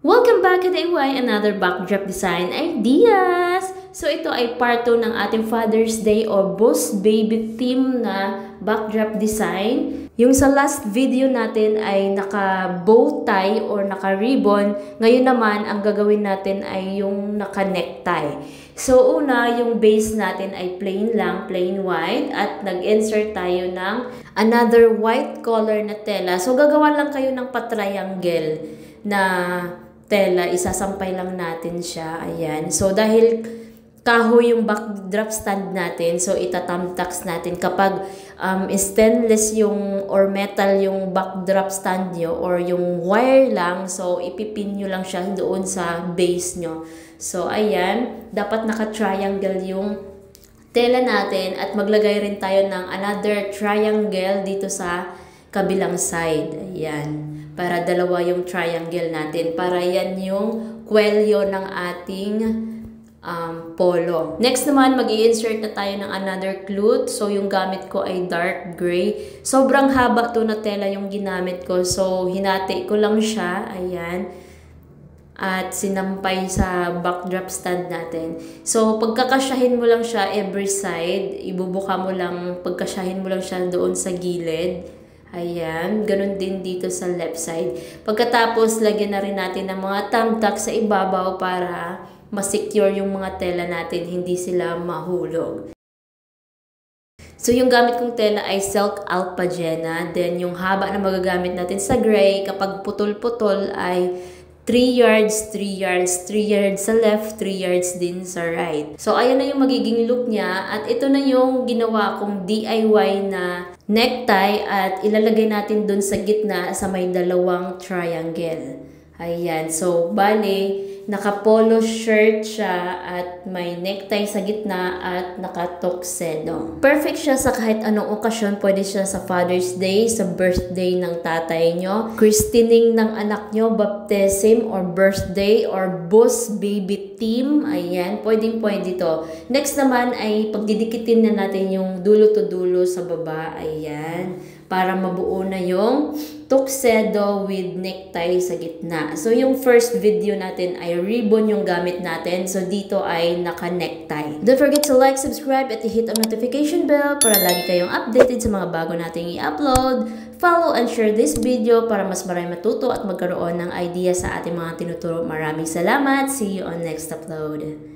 Welcome back to DIY, another backdrop design ideas! So ito ay part 2 ng ating Father's Day or Boss Baby theme na backdrop design. Yung sa last video natin ay naka bow tie or naka ribbon. Ngayon naman ang gagawin natin ay yung naka necktie. So una, yung base natin ay plain lang, plain white, at nag-insert tayo ng another white color na tela. So gagawa lang kayo ng pa-triangle na tela, isasampay lang natin siya. Ayan. So, dahil kahoy yung backdrop stand natin, so itatamtax natin. Kapag stainless yung or metal yung backdrop stand nyo or yung wire lang, so ipipin nyo lang siya doon sa base nyo. So, ayan. Dapat naka-triangle yung tela natin at maglagay rin tayo ng another triangle dito sa kabilang side. Ayan. Para dalawa yung triangle natin. Para yan yung kwelyo ng ating polo. Next naman, mag-i-insert na tayo ng another clute. So, yung gamit ko ay dark gray. Sobrang haba to na tela yung ginamit ko. So, hinati ko lang siya. Ayan. At sinampay sa backdrop stand natin. So, pagkakasyahin mo lang siya every side. Ibubuka mo lang, pagkasyahin mo lang siya doon sa gilid. Ayan, ganun din dito sa left side. Pagkatapos, lagyan na rin natin ng mga thumbtack sa ibabaw para ma-secure yung mga tela natin, hindi sila mahulog. So, yung gamit kong tela ay Silk Alpagena. Then, yung haba na magagamit natin sa gray, kapag putol-putol ay 3 yards, 3 yards, 3 yards sa left, 3 yards din sa right. So, ayan na yung magiging look niya. At ito na yung ginawa kong DIY na necktie at ilalagay natin dun sa gitna sa may dalawang triangle. Ayan. So, bale, naka-polo shirt siya at may necktie sa gitna at naka-tuxedo. Perfect siya sa kahit anong okasyon. Pwede siya sa Father's Day, sa birthday ng tatay nyo, christening ng anak nyo, baptism or birthday or boss baby theme. Ayan, pwedeng-pwede to. Next naman ay pagdidikitin na natin yung dulo to dulo sa baba. Ayan, para mabuo na yung tuxedo with necktie sa gitna. So, yung first video natin ay ribbon yung gamit natin. So, dito ay naka-necktie. Don't forget to like, subscribe, at hit ang notification bell para lagi kayong updated sa mga bago nating i-upload. Follow and share this video para mas marami matuto at magkaroon ng idea sa ating mga tinuturo. Maraming salamat. See you on next upload.